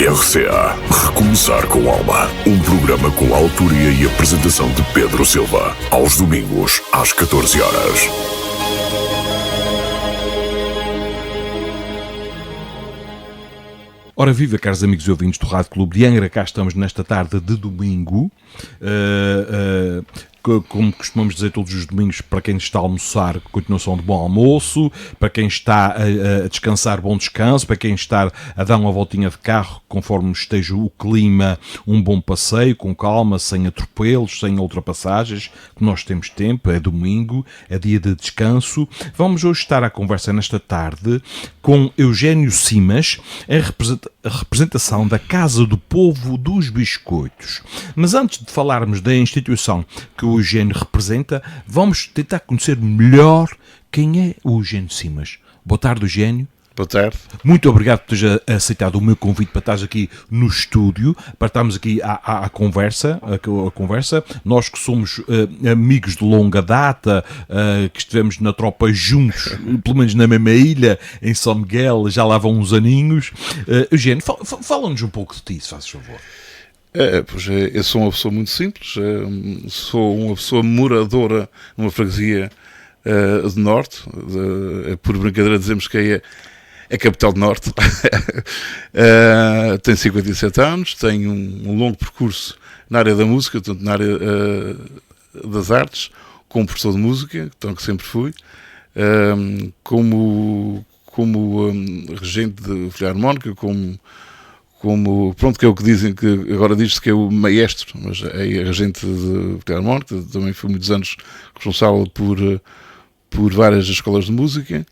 RCA Recomeçar com Alma. Um programa com a autoria e apresentação de Pedro Silva. Aos domingos, às 14 horas. Ora viva, caros amigos e ouvintes do Rádio Clube de Angra, cá estamos nesta tarde de domingo. Como costumamos dizer todos os domingos, para quem está a almoçar, continuação de bom almoço, para quem está a descansar, bom descanso, para quem está a dar uma voltinha de carro, conforme esteja o clima, um bom passeio, com calma, sem atropelos, sem ultrapassagens, que nós temos tempo, é domingo, é dia de descanso. Vamos hoje estar à conversa nesta tarde com Eugénio Simas, a representação da Casa do Povo dos Biscoitos. Mas antes de falarmos da instituição que o Eugénio representa, vamos tentar conhecer melhor quem é o Eugénio Simas. Boa tarde, Eugénio. Boa tarde. Muito obrigado por teres aceitado o meu convite para estares aqui no estúdio, para estarmos aqui à conversa. Nós que somos amigos de longa data, que estivemos na tropa juntos, pelo menos na mesma ilha, em São Miguel, já lá vão uns aninhos. Eugénio, fala-nos um pouco de ti, se fazes favor. Eu sou uma pessoa muito simples, sou uma pessoa moradora numa freguesia de Norte, por brincadeira dizemos que é a capital do Norte. Tenho 57 anos, tenho um longo percurso na área da música, tanto na área das artes, como professor de música, então que sempre fui, como regente de filarmónica, pronto, que é o que dizem, que agora diz-se que é o maestro, mas é regente de filarmónica. Também fui muitos anos responsável por várias escolas de música,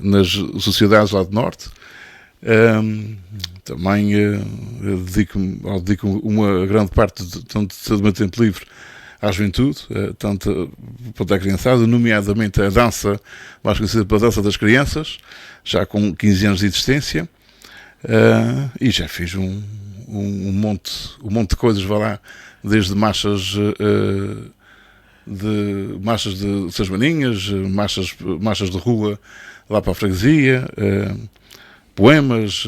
nas sociedades lá do Norte. Também dedico uma grande parte do meu tempo livre à juventude, tanto para a criançada, nomeadamente a dança, mais conhecida pela dança das crianças, já com 15 anos de existência, e já fiz um monte de coisas, vá lá, desde marchas de Seis Maninhas, marchas de rua lá para a freguesia, poemas,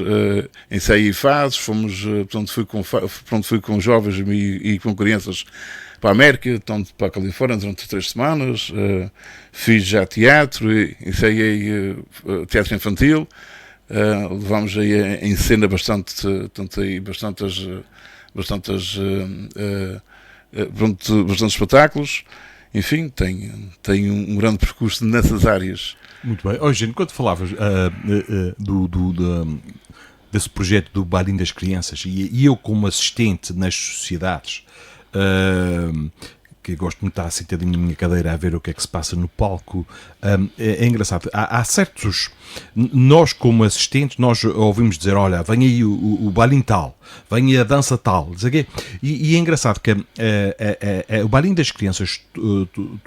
ensaio e fados. Fui com jovens e com crianças para a América, tanto para a Califórnia, durante 3 semanas. Fiz já teatro, ensaiei teatro infantil, levámos aí em cena bastantes espetáculos. Enfim, tenho um grande percurso nessas áreas. Muito bem. Hoje, enquanto falavas desse projeto do Balinho das Crianças, e eu como assistente nas sociedades, que gosto muito de estar sentadinho na minha cadeira a ver o que é que se passa no palco, é engraçado. Há certos... Nós, como assistentes, nós ouvimos dizer, olha, vem aí o balinho tal, vem aí a dança tal, e é engraçado que o Balinho das Crianças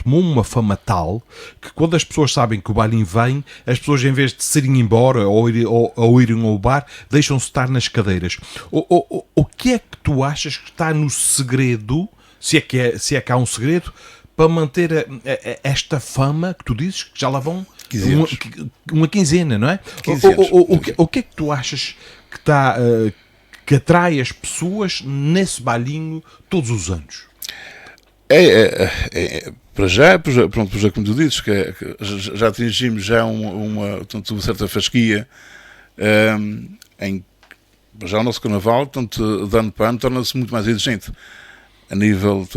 tomou uma fama tal que quando as pessoas sabem que o balinho vem, as pessoas, em vez de se irem embora ou irem ao bar, deixam-se estar nas cadeiras. O que é que tu achas que está no segredo, se é que há um segredo, para manter esta fama que tu dizes, que já lá vão uma quinzena, não é? O que é que tu achas que atrai as pessoas nesse balinho todos os anos? Para já, como tu dizes, que já atingimos uma certa fasquia já o nosso carnaval, tanto de ano para ano, torna-se muito mais exigente. A nível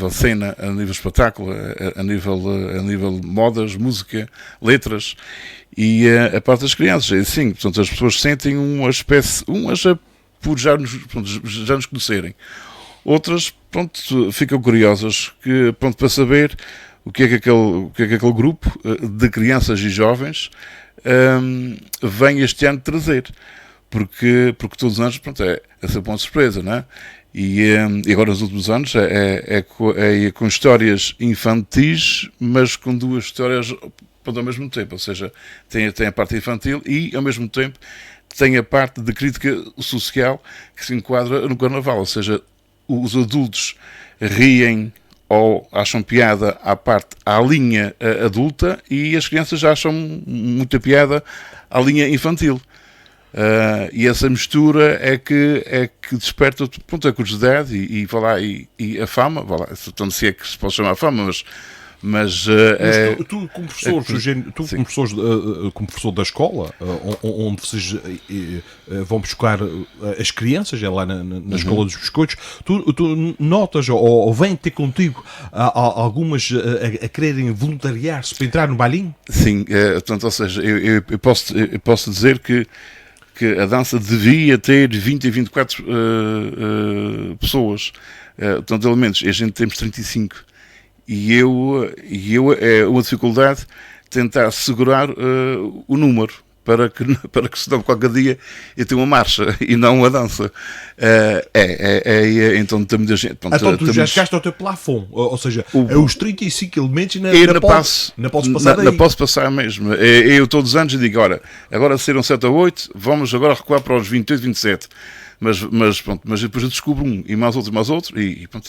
cena, a nível espetáculo, a nível modas, música, letras, e a parte das crianças. É assim, portanto, as pessoas sentem uma espécie, umas por já nos conhecerem, outras, ficam curiosas para saber o que é que aquele grupo de crianças e jovens vem este ano trazer, porque todos os anos, é sempre uma surpresa, não é? E agora nos últimos anos é com histórias infantis, mas com duas histórias ao mesmo tempo, ou seja, tem a parte infantil e ao mesmo tempo tem a parte de crítica social que se enquadra no carnaval, ou seja, os adultos riem ou acham piada à linha adulta e as crianças acham muita piada à linha infantil. E essa mistura é que desperta, pronto, a curiosidade e a fama, vá lá, tanto se é que se pode chamar fama, mas tu como professor, como professor da escola, onde vocês vão buscar as crianças, é lá na escola dos biscoitos, tu notas ou vêm ter contigo algumas a quererem voluntariar-se para entrar no bailinho? Sim, portanto, ou seja, eu posso dizer que a dança devia ter 20 a 24 pessoas, portanto, elementos, e a gente temos 35. E é uma dificuldade tentar segurar o número para que senão qualquer dia eu tenha uma marcha e não uma dança. Então tem muita gente. Então tu já chegaste ao teu plafond, ou seja, os 35 elementos não podes passar daí. Não posso passar mesmo. Eu todos os anos digo, agora saíram 7 a 8, vamos agora recuar para os 28, 27. Mas depois eu descubro um, e mais outro, e quando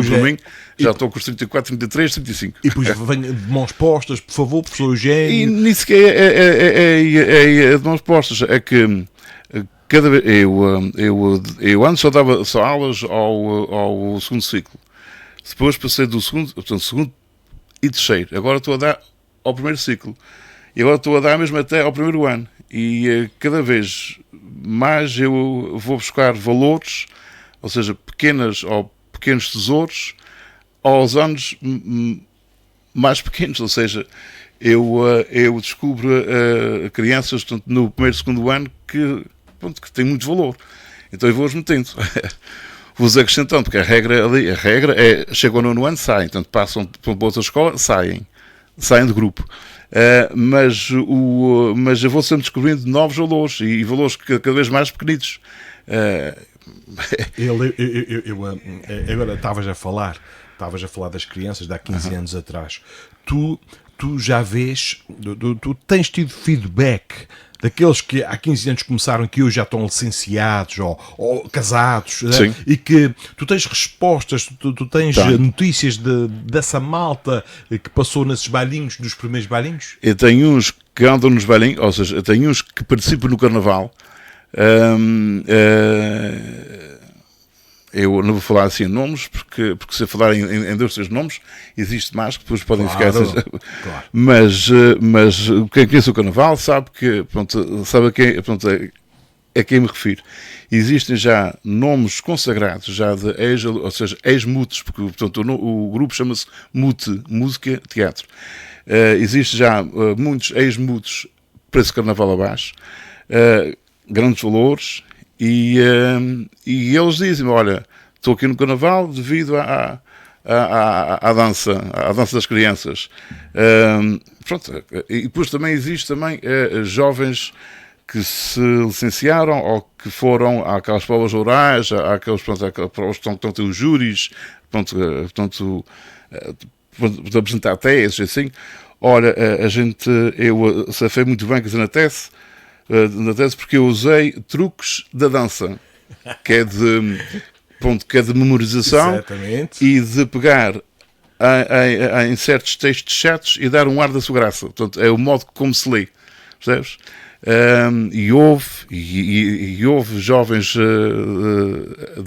para mim, já estou com os 34, 33, 35. E depois venho de mãos postas, por favor, professor Eugénio. E nisso que é de mãos postas, é que cada vez, eu antes só dava só aulas ao segundo ciclo, depois passei do segundo e terceiro, agora estou a dar ao primeiro ciclo, e agora estou a dar mesmo até ao primeiro ano. E cada vez mais eu vou buscar valores, ou seja, pequenos tesouros, aos anos mais pequenos. Ou seja, eu descubro crianças, portanto, no primeiro e segundo ano que têm muito valor. Então eu vou-os metendo. Vou-os acrescentando, porque a regra é, chegam ao nono ano, saem. Portanto, passam para outra escola, saem do grupo. Mas eu vou sempre descobrindo novos valores e valores cada vez mais pequenitos. Agora estavas a falar das crianças de há 15 anos atrás. Tu já vês, tu tens tido feedback daqueles que há 15 anos começaram, que hoje já estão licenciados ou casados, né? E que tu tens respostas, tu tens notícias dessa malta que passou nesses bailinhos, dos primeiros bailinhos? Eu tenho uns que andam nos bailinhos, ou seja, eu tenho uns que participam no carnaval. Eu não vou falar assim nomes, porque se eu falar em 2, 3 nomes, existe mais que depois podem ficar. Claro. Mas quem conhece o carnaval sabe a quem me refiro. Existem já nomes consagrados, já de ex-mutes, porque portanto, o grupo chama-se MUTE, Música Teatro. Existe já muitos ex-mutes para esse carnaval abaixo, grandes valores. E eles dizem, olha, estou aqui no carnaval devido à dança das crianças. E depois também existe jovens que se licenciaram ou que foram àquelas provas orais, àquelas provas que estão os júris, de apresentar teses, assim. Olha, eu safei muito bem na tese, porque eu usei truques da dança, que é de memorização. Exatamente. E de pegar em certos textos chatos e dar um ar da sua graça. Portanto, é o modo como se lê, percebes? E houve jovens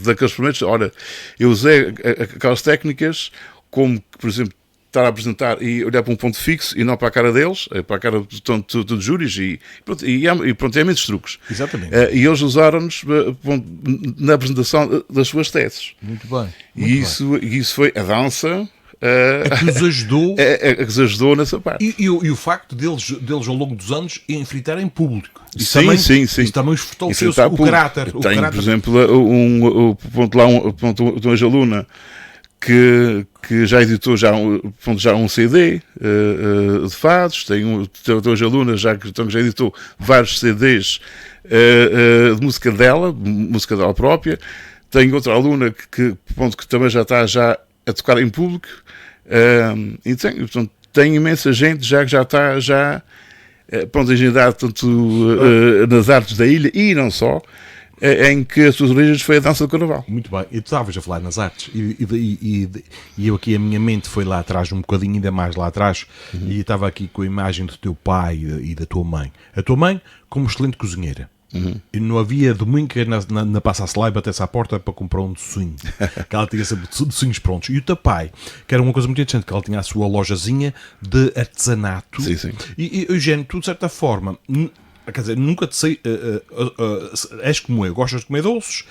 daqueles primeiros. Olha, eu usei aquelas técnicas como, por exemplo, estar a apresentar e olhar para um ponto fixo e não para a cara deles, para a cara dos júris e há muitos truques. Exatamente. E eles usaram-nos na apresentação das suas teses. Muito bem. Isso foi a dança que nos ajudou. Que nos ajudou nessa parte. E o facto deles ao longo dos anos enfrentarem público. Sim. Isso também os fortaleceu o caráter. Tenho, por exemplo, uma ex-aluna que já editou já um CD de fados. Tenho duas alunas que já editou vários CDs de música dela própria. Tenho outra aluna que também já está a tocar em público. E tenho imensa gente que já está agendada nas artes da ilha e não só, em que as suas origens foi a dança do carnaval. Muito bem, e tu estavas a falar nas artes e eu aqui, a minha mente foi lá atrás, um bocadinho ainda mais lá atrás, e estava aqui com a imagem do teu pai e da tua mãe. A tua mãe como excelente cozinheira, E não havia domingo que na passasse lá e batesse à porta para comprar um docinho. Que ela tinha sempre docinhos prontos. E o teu pai, que era uma coisa muito interessante, que ela tinha a sua lojazinha de artesanato. Sim, sim. E Eugénio, tu de certa forma, quer dizer, nunca te sei, és como eu, gostas de comer doces,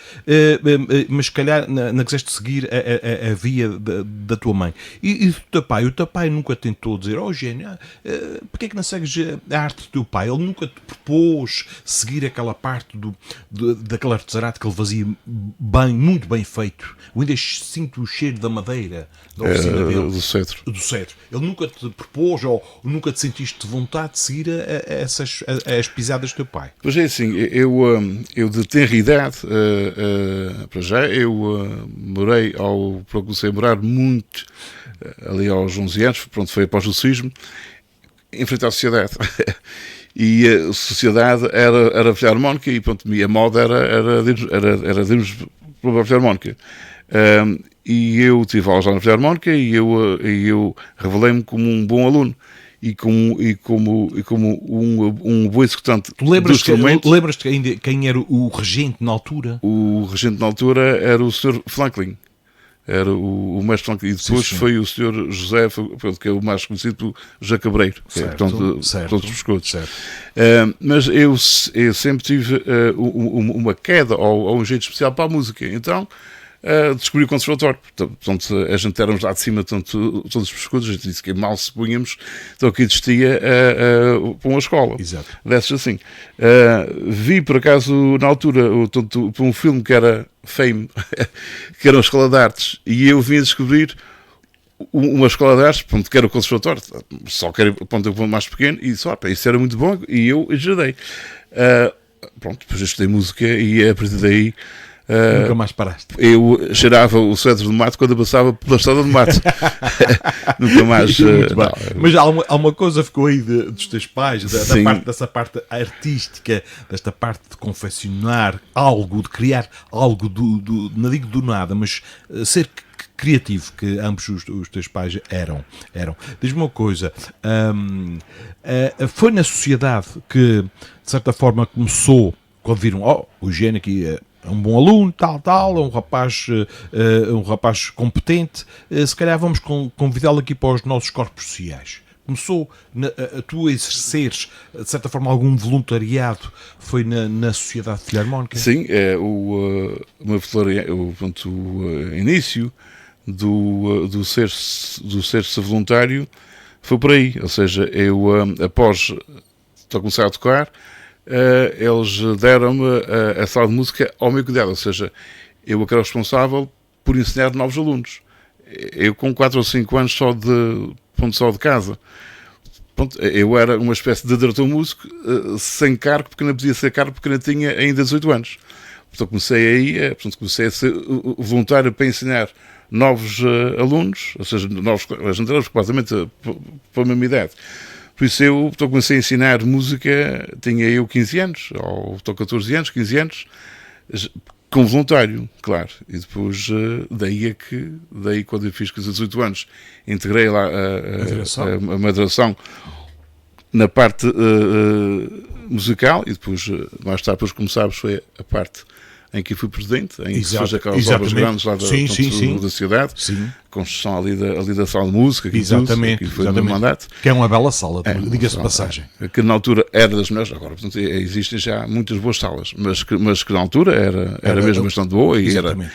mas se calhar não quiseste seguir a via da tua mãe. E do teu pai? O teu pai nunca tentou dizer, Eugénio, porque é que não segues a arte do teu pai? Ele nunca te propôs seguir aquela parte daquele artesanato que ele fazia bem, muito bem feito. Eu ainda sinto o cheiro da madeira, da oficina dele. Do cetro. Do cetro. Ele nunca te propôs ou nunca te sentiste de vontade de seguir as pisadas do teu pai? Pois é assim, eu de tenra idade, para já, eu morei, comecei a morar muito, ali aos 11 anos, pronto, foi após o sismo, em frente à sociedade. E a sociedade era a filarmónica e pronto, a moda era irmos para a filarmónica. E eu tive aulas lá na filarmónica e eu revelei-me como um bom aluno. E como um bom executante do instrumento. Lembras-te ainda quem era o regente na altura? O regente na altura era o Sr. Franklin. Era o mestre Franklin. E depois foi o Sr. José, que é o mais conhecido por José Cabreiro. Portanto, os biscoitos. Mas eu sempre tive uma queda ou um jeito especial para a música. Então, descobri o conservatório. Portanto, a gente éramos lá de cima, todos os pescoços, a gente disse que mal se punhamos, então que existia para uma escola. Exato. Dessas assim. Vi, por acaso, na altura, para um filme que era Fame, que era uma escola de artes, e eu vim a descobrir uma escola de artes, pronto, que era o conservatório, só que era o ponto mais pequeno, e disse, isso era muito bom, e eu ajudei. Pronto, depois eu estudei música, e a partir daí nunca mais paraste. Eu cheirava o cedro do mato quando eu passava pela estrada do mato. Nunca mais. Muito bem. Mas há uma coisa que ficou aí dos teus pais, dessa parte artística, desta parte de confeccionar algo, de criar algo não digo do nada, mas ser criativo, que ambos os teus pais eram. Diz-me uma coisa, foi na sociedade que, de certa forma, começou, quando viram, o Eugénio aqui é um bom aluno, tal, é um rapaz competente, se calhar vamos convidá-lo aqui para os nossos corpos sociais. Começou a tu exerceres, de certa forma, algum voluntariado, foi na Sociedade Filarmónica? Sim, o início do ser-se voluntário foi por aí, ou seja, eu após começar a tocar, eles deram-me a sala de música ao meu cuidado, ou seja, eu era responsável por ensinar novos alunos. Eu com 4 ou 5 anos só de casa. Pronto, eu era uma espécie de diretor músico sem cargo, porque não podia ser cargo, porque não tinha ainda 18 anos. Portanto, comecei a ser voluntário para ensinar novos alunos, ou seja, a gente era completamente para a mesma idade. Por isso eu comecei a ensinar música, tinha eu 15 anos, ou 14 anos, 15 anos, com voluntário, claro. E depois, daí quando eu fiz 18 anos, integrei lá a moderação na parte musical, e depois, mais tarde, depois, como sabes, foi a parte em que fui presidente, em que se fez aquelas obras grandes lá da cidade, construção ali da sala de música, que foi no meu mandato. Que é uma bela sala, diga-se de passagem. Que na altura era das melhores, agora portanto, existem já muitas boas salas, mas que na altura era mesmo bastante boa, e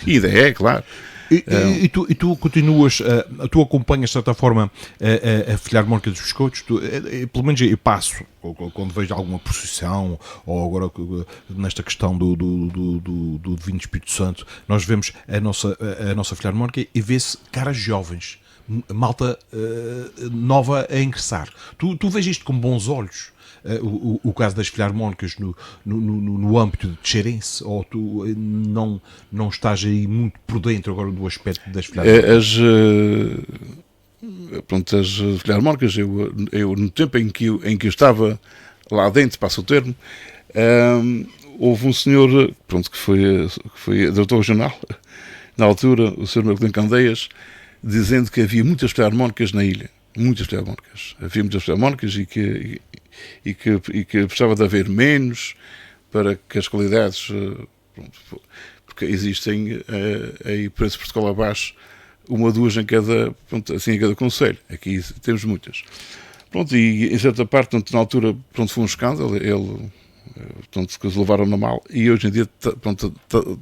ainda é, claro. E tu continuas, tu acompanhas de certa forma a Filarmónica dos Biscoitos, pelo menos eu passo, quando vejo alguma procissão, ou agora nesta questão do Divino Espírito Santo, nós vemos a nossa Filarmónica e vê-se caras jovens, malta nova a ingressar. Tu vês isto com bons olhos? O caso das filarmónicas no âmbito de Xerense, ou tu não estás aí muito por dentro agora do aspecto das filarmónicas? As filarmónicas, eu no tempo em que eu estava lá dentro, passa o termo, houve um senhor que foi diretor regional na altura, o Sr. Marcolino Candeias, dizendo que havia muitas filarmónicas na ilha. Muitas filarmónicas. Havia muitas filarmónicas e que precisava de haver menos, para que as qualidades, porque existem aí preços de Portugal abaixo, uma ou duas em cada, assim, em cada concelho. Aqui temos muitas. Pronto, e em certa parte, na altura, foi um escândalo, se levaram na mal, e hoje em dia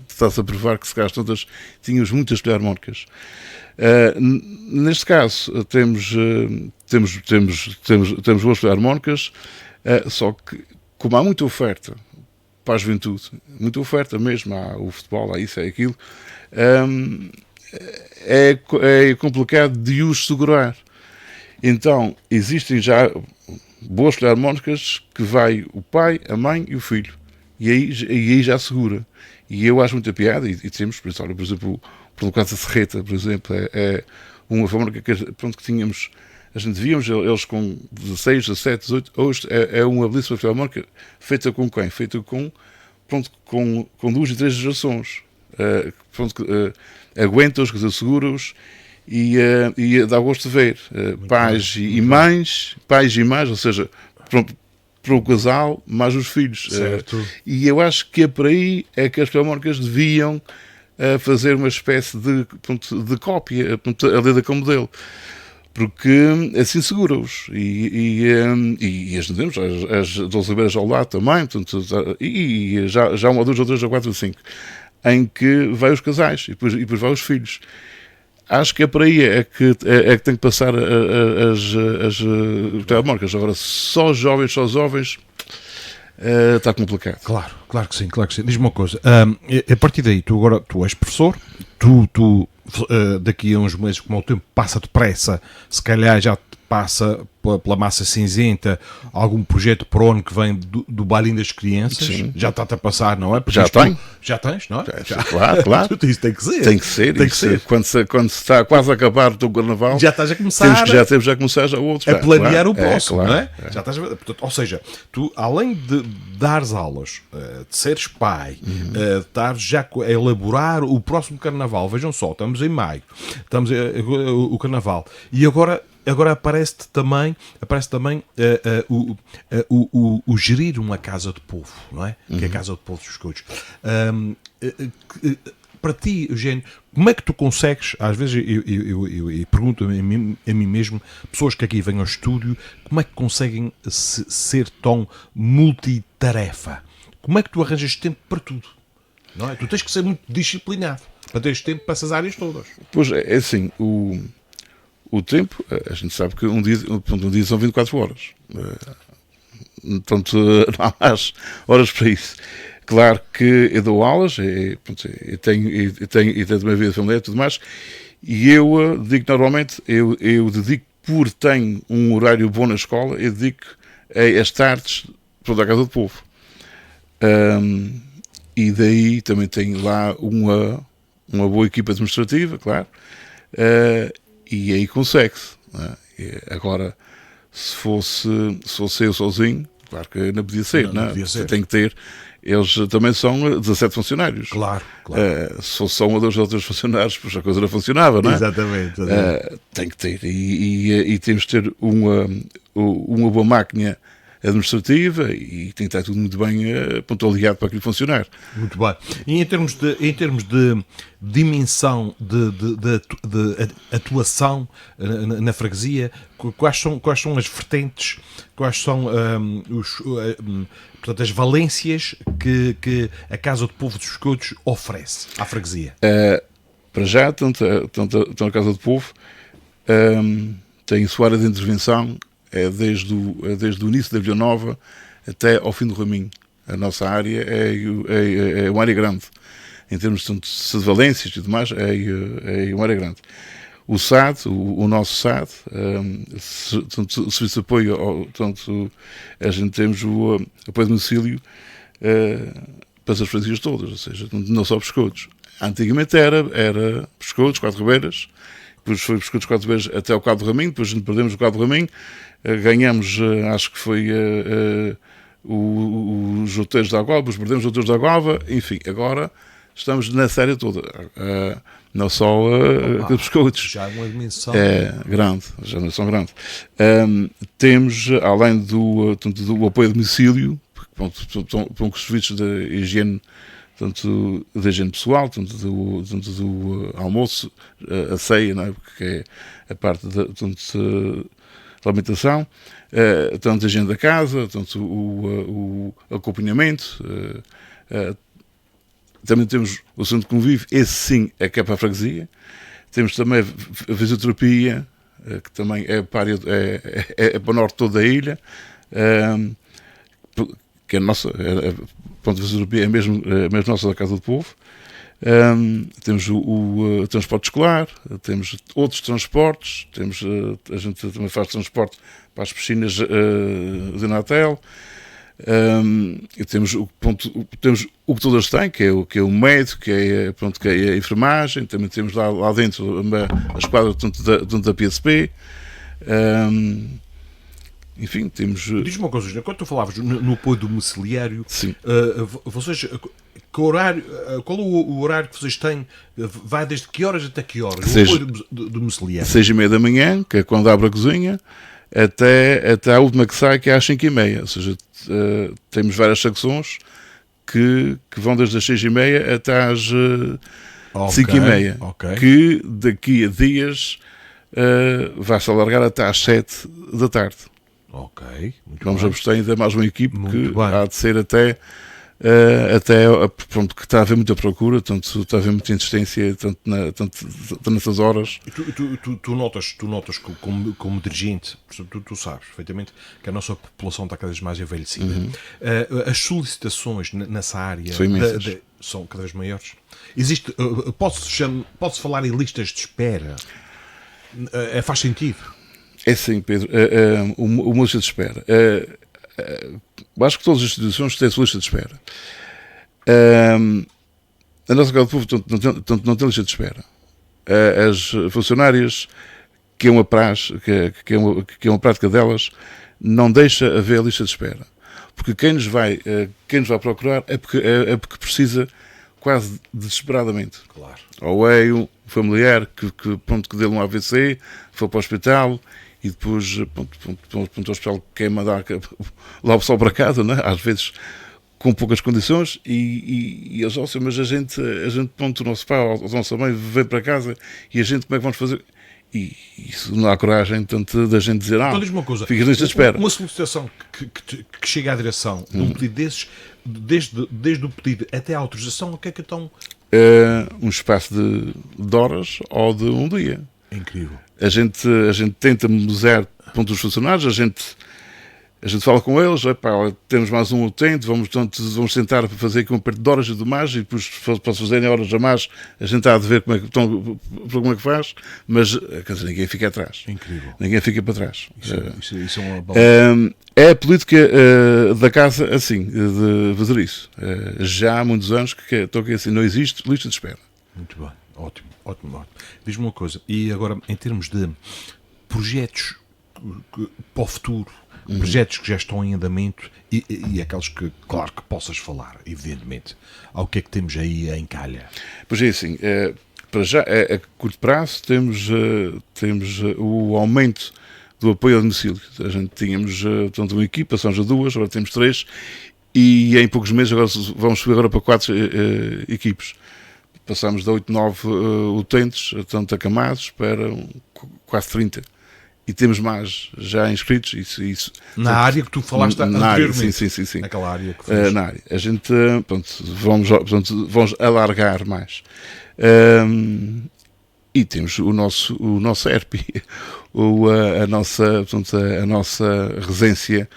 está-se a provar que se calhar todas tínhamos muitas filarmónicas. Neste caso, temos boas filarmónicas, só que, como há muita oferta para a juventude, muita oferta mesmo, há o futebol, há isso, há aquilo, é complicado de os segurar. Então, existem já boas filarmónicas que vai o pai, a mãe e o filho. E aí já segura. E eu acho muita piada, e temos, por exemplo, o caso da Serreta, por exemplo, é uma filarmónica que tínhamos, a gente víamos eles com 16, 17, 18, hoje é uma belíssima filarmónica feita com quem? Feita com 2 e 3 gerações. Aguenta-os, segura-os, e dá gosto de ver pais e mães, ou seja, para o casal, mais os filhos. E eu acho que é por aí que as filarmónicas deviam fazer uma espécie de cópia, a lei com modelo, porque assim segura-os. E as temos, as 12 Ribeiras ao lado também, e já uma, duas, ou três, ou quatro, ou cinco, em que vai os casais e depois vai os filhos. Acho que é por aí que tem que passar as filarmónicas. Agora, só jovens, está complicado. Claro que sim. Diz-me uma coisa, a partir daí, tu és professor, tu daqui a uns meses, como o tempo passa depressa, se calhar já te passa pela massa cinzenta algum projeto para o ano que vem do Bailinho das Crianças. Sim. Já está-te a passar, não é? Porque já tens, não é? Claro. Isso tem que ser. Tem que ser. Quando se está quase a acabar o teu carnaval, já estás a começar. Temos já começar já o outro. A planear o próximo, claro, não é? Já estás portanto, ou seja, tu, além de dares aulas, de seres pai, de estares já a elaborar o próximo carnaval, vejam só, estamos em maio, estamos o carnaval, e agora aparece também o gerir uma casa de povo, não é? Que é a Casa de Povo dos Escudos. Para ti, Eugênio, como é que tu consegues, às vezes eu pergunto a mim mesmo, pessoas que aqui vêm ao estúdio, como é que conseguem ser tão multitarefa? Como é que tu arranjas tempo para tudo? Não é? Tu tens que ser muito disciplinado para teres tempo para essas áreas todas. Pois é, assim, o tempo, a gente sabe que um dia são 24 horas. Portanto, não há mais horas para isso. Claro que eu dou aulas, e tenho uma vida familiar e tudo mais, e eu normalmente, eu dedico, por tenho um horário bom na escola, eu dedico as tardes para a Casa do Povo. E daí também tenho lá uma boa equipa administrativa, claro, e aí consegue-se. Agora, se fosse eu sozinho, claro que não podia ser, não podia ser. Tem que ter. Eles também são 17 funcionários. Claro. Se fosse só um ou dois outros funcionários, pois a coisa não funcionava, não é? Exatamente. Tem que ter. E temos de ter uma boa máquina administrativa e tem que estar tudo muito bem ligado para aquilo funcionar. Muito bem. E em termos de dimensão de atuação na freguesia, quais são as vertentes, quais são portanto, as valências que a Casa do Povo dos Escudos oferece à freguesia? Para já, tanto a Casa do Povo tem a sua área de intervenção desde o início da Vila Nova até ao fim do Raminho. A nossa área é uma área grande. Em termos de valências e tudo mais, é uma área grande. O SAD, o nosso SAD, o Serviço de Apoio, a gente temos o apoio de domicílio para as freguesias todas, ou seja, não só Pescodos. Antigamente era Pescodos, 4 Ribeiras, depois foi Pescodos, 4 Ribeiras até o Cabo do Raminho, depois perdemos o Cabo do Raminho, ganhamos, acho que foi os outeiros da Aguava, depois perdemos os outeiros da Aguava, enfim, agora estamos nessa área toda, não só de Pescodos. Já é uma dimensão grande, já é uma dimensão grande. Temos, além do apoio a domicílio, com os serviços de higiene, tanto da higiene pessoal, tanto do almoço, a ceia, não é? Porque é a parte da alimentação, tanto a higiene da casa, tanto o acompanhamento. Também temos o centro de convívio, esse sim é que é para a freguesia. Temos também a fisioterapia, que também é para o norte de toda a ilha, que é a nossa, a fisioterapia é mesmo nossa da Casa do Povo. Temos o transporte escolar, temos outros transportes, a gente também faz transporte para as piscinas de Natal. Temos o que todas têm, que é o médico, que é a enfermagem. Também temos lá dentro a esquadra da PSP. Enfim, temos. Diz-me uma coisa, quando tu falavas no apoio domiciliário, sim. Vocês, qual é o horário que vocês têm? Vai desde que horas até que horas? O apoio domiciliário? 6h30 da manhã, que é quando abre a cozinha, até a última que sai, que é às 5h30. Ou seja, temos várias secções que vão desde as 6h30 até às 5h30. Okay. Que daqui a dias vai-se alargar até às 7 da tarde. Ok. Vamos apostar ainda mais uma equipe muito que bem. há de ser até pronto, que está a haver muita procura, tanto está a haver muita insistência, tanto nessas horas. Tu notas que como dirigente, tu sabes perfeitamente que a nossa população está cada vez mais envelhecida. As solicitações nessa área são cada vez maiores. Existe, pode-se falar em listas de espera? Faz sentido? É sim, Pedro. Uma lista de espera. Acho que todas as instituições têm a sua lista de espera. A nossa Casa do Povo não tem lista de espera. As funcionárias, que é uma praxe, que é uma prática delas, não deixa haver lista de espera. Porque quem nos vai procurar é porque precisa quase desesperadamente. Claro. Ou é um familiar que deu um AVC, foi para o hospital e depois o hospital quer mandar lá o pessoal para casa, né? Às vezes com poucas condições e eles dizem, mas a gente o nosso pai ou a nossa mãe vem para casa e a gente como é que vamos fazer? E isso não há coragem tanto da gente dizer, então diz-me uma coisa, fica lista de espera. Uma solicitação que chega à direção de um pedido desses, desde o pedido até à autorização, o que é que estão? Um espaço de horas ou de um dia. É incrível. A gente tenta mudar os funcionários, a gente fala com eles, temos mais um utente, vamos tentar fazer aqui um aperto de horas e de mais, e depois para se fazerem horas a mais, a gente há de ver como é que faz, mas quer dizer, ninguém fica atrás. Incrível. Ninguém fica para trás. Isso é uma boa. É a política da casa assim, de fazer isso. Já há muitos anos que estou aqui assim, não existe lista de espera. Muito bem, ótimo. Diz-me uma coisa, e agora em termos de projetos para o futuro, projetos que já estão em andamento e aqueles que, claro, que possas falar, evidentemente, ao que é que temos aí em calha? Pois é assim, para já, a curto prazo, temos o aumento do apoio ao domicílio. A gente tínhamos, portanto, uma equipa, são já 2, agora temos 3, e em poucos meses vamos subir agora para 4 equipes. Passamos de 8, 9 utentes, tanto acamados, para quase 30. E temos mais já inscritos. Isso, na área que tu falaste anteriormente. Sim. Naquela área que fez. Na área. A gente, vamos alargar mais. E temos o nosso ERP, a nossa residência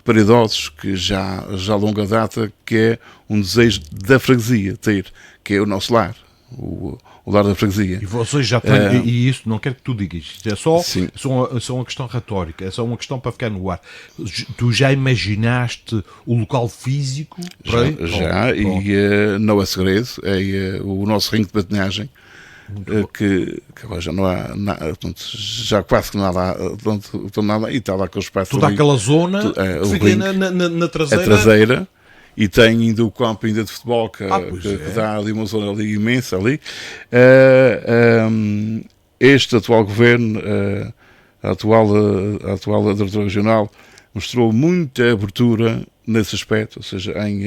para idosos, que já há longa data, que é um desejo da freguesia ter, que é o nosso lar, o lar da freguesia. E vocês já têm, e isso não quero que tu digas, isto é só uma questão retórica, é só uma questão para ficar no ar. Tu já imaginaste o local físico? Já, e não é segredo, é o nosso ringue de patinagem, que agora já não há nada, já quase que nada, nada, e está lá com o espaço. Toda aquela zona que fica na traseira. A traseira, e tem ainda o campo ainda de futebol que dá ali uma zona ali imensa ali. Este atual governo, a atual diretora regional, mostrou muita abertura nesse aspecto, ou seja, em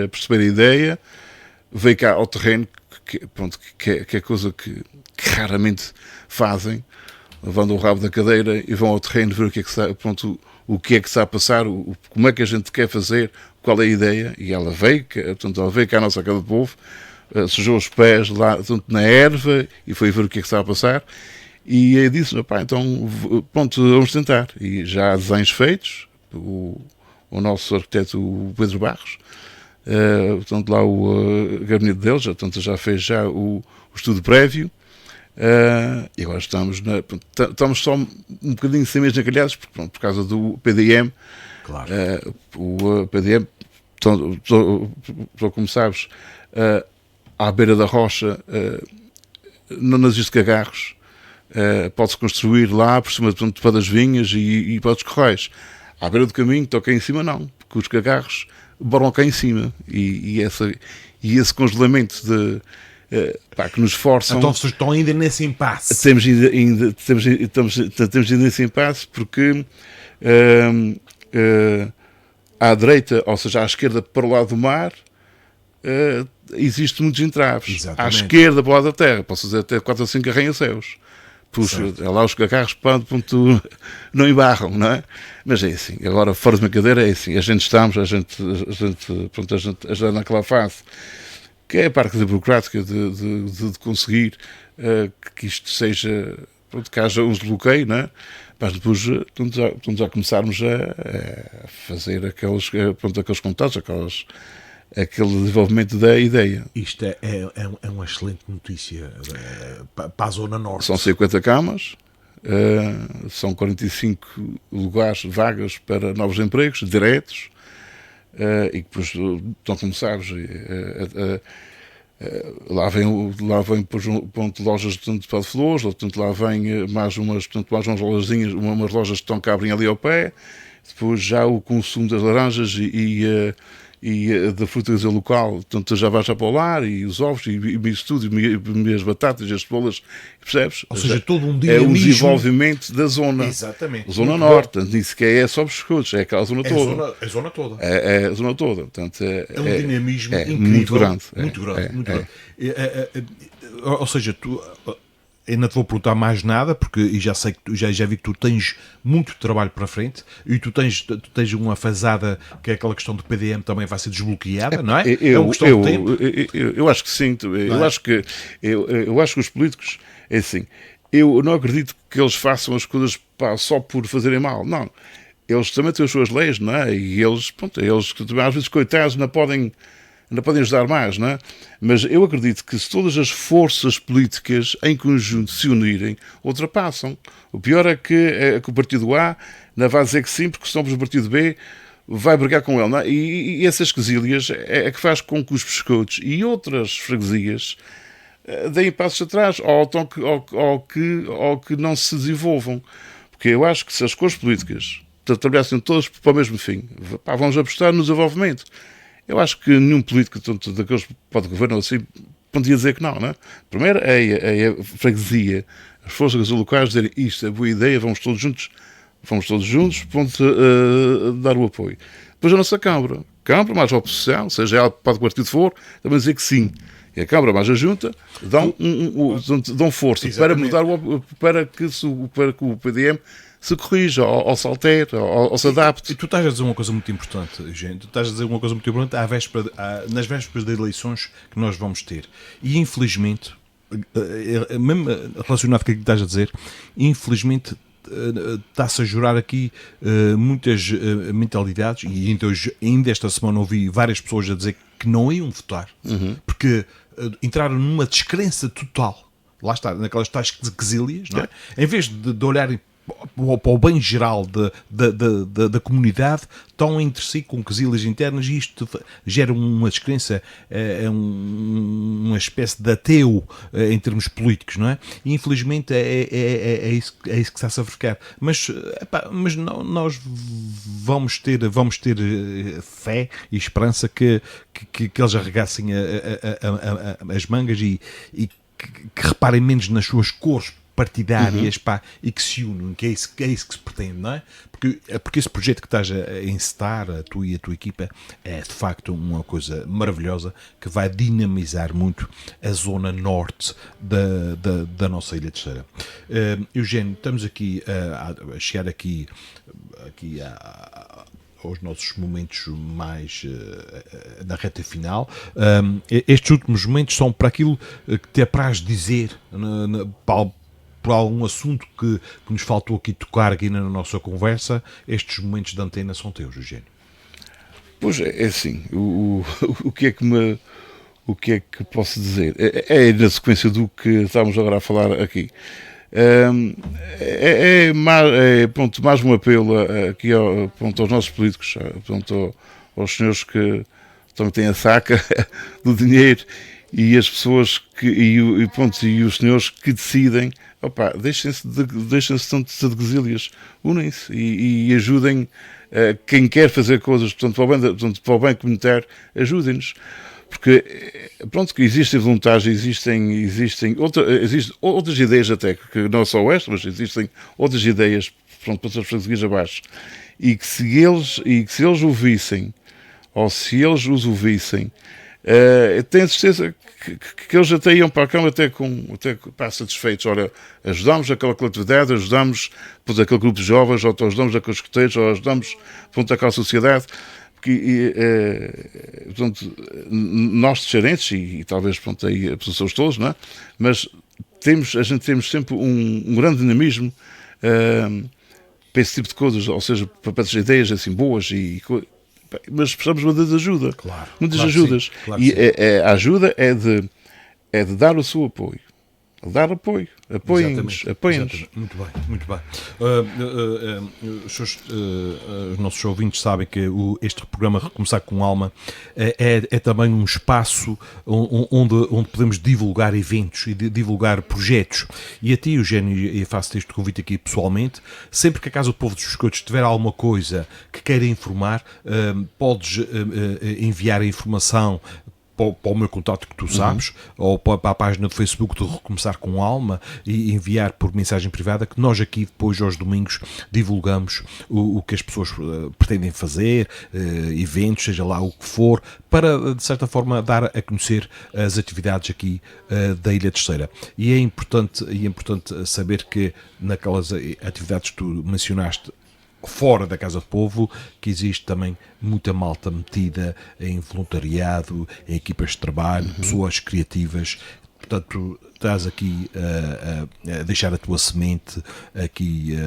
perceber a ideia, veio cá ao terreno, que é coisa que raramente fazem, levando o rabo da cadeira e vão ao terreno ver o que é que está, pronto, o que é que está a passar, como é que a gente quer fazer, qual é a ideia, e ela veio cá à nossa Casa do Povo, sujou os pés lá, portanto, na erva, e foi ver o que é que estava a passar, e aí disse, então, pronto, vamos tentar. E já há desenhos feitos, o nosso arquiteto, o Pedro Barros, portanto, lá o gabinete deles, portanto, já fez o estudo prévio, e agora estamos só um bocadinho sem meios encalhados, por causa do PDM. Claro. O PDM, como sabes, à beira da rocha, não existe cagarros, pode-se construir lá por cima das vinhas e para os correios. À beira do caminho, toca em cima, não, porque os cagarros boram cá em cima, e esse congelamento que nos forçam. Então vocês estão ainda nesse impasse. Estamos ainda nesse impasse, porque à direita, ou seja, à esquerda para o lado do mar, existem muitos entraves. Exatamente. À esquerda para o lado da terra, posso dizer até 4 ou 5 arranha-céus. É lá os cacarros não embarram, não é? Mas é assim, agora fora de brincadeira é assim, a gente já naquela fase que é a parte burocrática de conseguir que isto seja, que haja um desbloqueio, não é? Mas depois já começarmos a fazer aqueles contatos, aquele desenvolvimento da ideia. Isto é uma excelente notícia para a Zona Norte. São 50 camas, são 45 lugares vagas para novos empregos, diretos, e depois, como sabes, lá vem lojas de pé de flores, lá vem mais umas lojazinhas, umas lojas que abrem ali ao pé, depois já o consumo das laranjas e da frutariza local, portanto já vais já para o lar, e os ovos, e isso tudo, e as batatas, e as cebolas, percebes? Ou seja, todo um dinamismo. É o desenvolvimento da zona. Exatamente. Zona Norte, portanto, nem sequer é só os escudos, é aquela zona toda. A zona toda. É a zona toda. Portanto, é um dinamismo incrível. Muito grande. Muito grande. Ou seja, tu... Eu não te vou perguntar mais nada, porque já sei que já vi que tu tens muito trabalho para frente, e tu tens uma fazada que é aquela questão do PDM também vai ser desbloqueada, não é? É uma questão de tempo. Eu acho que sim. Eu acho que os políticos, é assim, eu não acredito que eles façam as coisas só por fazerem mal, não. Eles também têm as suas leis, não é? E eles às vezes, coitados, não podem ajudar mais, não é? Mas eu acredito que se todas as forças políticas em conjunto se unirem, ultrapassam. O pior é que o partido A não vai dizer que sim, porque senão o partido B vai brigar com ele, não é? E essas quesílias é que faz com que os pescotos e outras freguesias deem passos atrás, ou que não se desenvolvam. Porque eu acho que se as cores políticas trabalhassem todas para o mesmo fim, vamos apostar no desenvolvimento. Eu acho que nenhum político daqueles que pode governar assim podia dizer que não, não é? Primeiro é a freguesia, as forças locais dizerem isto é boa ideia, vamos todos juntos dar o apoio. Depois a nossa Câmara, mais a oposição, seja ela para o partido for, também dizer que sim. E a Câmara mais a Junta dão força para mudar, para que o PDM se corrija, ou se altere, ou se adapte. E tu estás a dizer uma coisa muito importante, gente. Tu estás a dizer uma coisa muito importante nas vésperas de eleições que nós vamos ter. E infelizmente, mesmo relacionado com o que estás a dizer, infelizmente está-se a jurar aqui muitas mentalidades, e então, ainda esta semana ouvi várias pessoas a dizer que não iam votar, porque entraram numa descrença total. Lá está, naquelas tais quesílias, não é? Em vez de olharem para o bem geral da comunidade, estão entre si com quesílias internas, e isto gera uma descrença, uma espécie de ateu em termos políticos, não é? E infelizmente é isso que está-se a verificar. Mas nós vamos ter fé e esperança que eles arregassem as mangas e que reparem menos nas suas cores partidárias, pá, e que se unam, que é isso que se pretende, não é? Porque esse projeto que estás a encetar, tu e a tua equipa, é de facto uma coisa maravilhosa que vai dinamizar muito a zona norte da nossa Ilha Terceira. Eugénio, estamos aqui a chegar aqui aos nossos momentos mais na reta final. Estes últimos momentos são para aquilo que te apraz dizer por algum assunto que nos faltou aqui tocar aqui na nossa conversa. Estes momentos de antena são teus, Eugénio. Pois é assim, o que é que posso dizer? É na sequência do que estamos agora a falar aqui. Mais um apelo aqui aos nossos políticos, aos senhores que também têm a saca do dinheiro e as pessoas e os senhores que decidem, deixem-se de quesilhas, unem-se e ajudem quem quer fazer coisas, para o bem comunitário, ajudem-nos. Porque, que existem voluntários, existem outras ideias até, que não só esta, mas existem outras ideias, para as freguesias abaixo, e que se eles ouvissem, ou se eles os ouvissem, tenho certeza que eles até iam para a Câmara até satisfeitos. Ora, ajudamos aquela coletividade, ajudamos aquele grupo de jovens, ou ajudamos aqueles escuteiros, ou ajudamos aquela sociedade. Porque, nós terceirenses, e talvez aí as pessoas todas, não é? Mas a gente temos sempre um grande dinamismo para esse tipo de coisas, ou seja, para essas ideias assim boas, mas precisamos de ajuda. Claro, muitas claro ajudas. Sim, claro e a ajuda é de dar o seu apoio. Dar apoio. Apoiem-nos. Muito bem. Os nossos ouvintes sabem que este programa Recomeçar com Alma é também um espaço onde podemos divulgar eventos e divulgar projetos. E a ti, Eugénio, e faço-te este convite aqui pessoalmente, sempre que a Casa do Povo dos Biscoitos tiver alguma coisa que queira informar, podes enviar a informação para o meu contato que tu sabes, ou para a página do Facebook do Recomeçar com Alma, e enviar por mensagem privada, que nós aqui depois aos domingos divulgamos o que as pessoas pretendem fazer, eventos, seja lá o que for, para de certa forma dar a conhecer as atividades aqui da Ilha Terceira. E é importante saber que naquelas atividades que tu mencionaste fora da Casa do Povo, que existe também muita malta metida em voluntariado, em equipas de trabalho, pessoas criativas. Portanto, estás aqui a deixar a tua semente aqui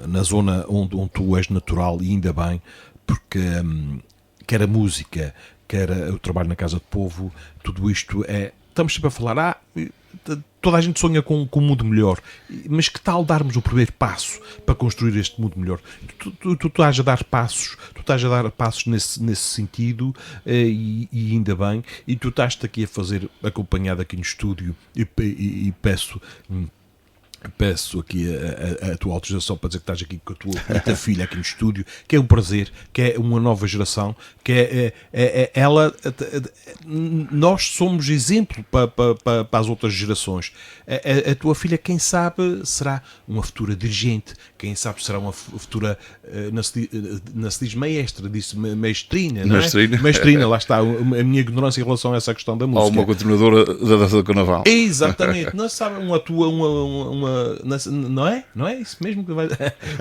na zona onde tu és natural, e ainda bem, porque quer a música, quer o trabalho na Casa do Povo, tudo isto estamos sempre a falar, toda a gente sonha com um mundo melhor, mas que tal darmos o primeiro passo para construir este mundo melhor? Tu estás a dar passos, nesse sentido, e ainda bem, e tu estás-te aqui a fazer acompanhado aqui no estúdio, e peço aqui a tua autorização para dizer que estás aqui com a tua filha aqui no estúdio, que é um prazer, que é uma nova geração, que ela, nós somos exemplo para as outras gerações. A tua filha, quem sabe, será uma futura dirigente, quem sabe será uma futura, não se diz maestra, disse mestrina, não é? Mestrina, lá está, a minha ignorância em relação a essa questão da música. Ou uma continuadora da dança do carnaval. Exatamente, não sabe, não é isso mesmo que vai.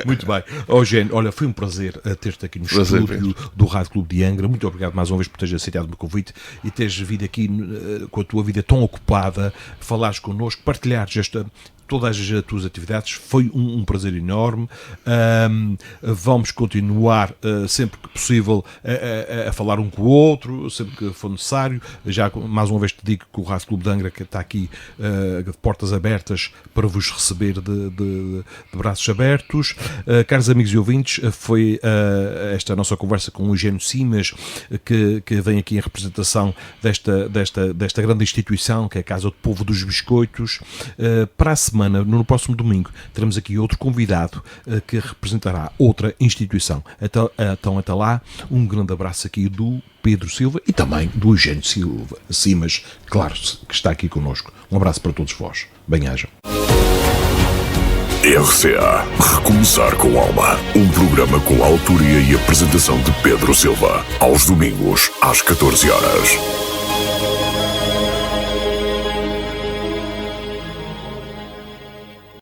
Muito bem. Eugénio, olha, foi um prazer ter-te aqui no estúdio do Rádio Clube de Angra. Muito obrigado mais uma vez por teres aceitado o meu convite e teres vindo aqui com a tua vida tão ocupada, falares connosco, partilhares todas as tuas atividades. Foi um prazer enorme. Vamos continuar sempre que possível a falar um com o outro, sempre que for necessário. Já mais uma vez te digo que o Rádio Clube de Angra, que está aqui de portas abertas para vos receber de braços abertos. Caros amigos e ouvintes, foi esta nossa conversa com o Eugénio Simas, que vem aqui em representação desta grande instituição que é a Casa do Povo dos Biscoitos. Para a semana semana, no próximo domingo, teremos aqui outro convidado que representará outra instituição. Então, até lá, um grande abraço aqui do Pedro Silva e também do Eugênio Silva Simas, claro, que está aqui connosco. Um abraço para todos vós. Bem-ajam. RCA Recomeçar com Alma. Um programa com a autoria e apresentação de Pedro Silva. Aos domingos, às 14 horas.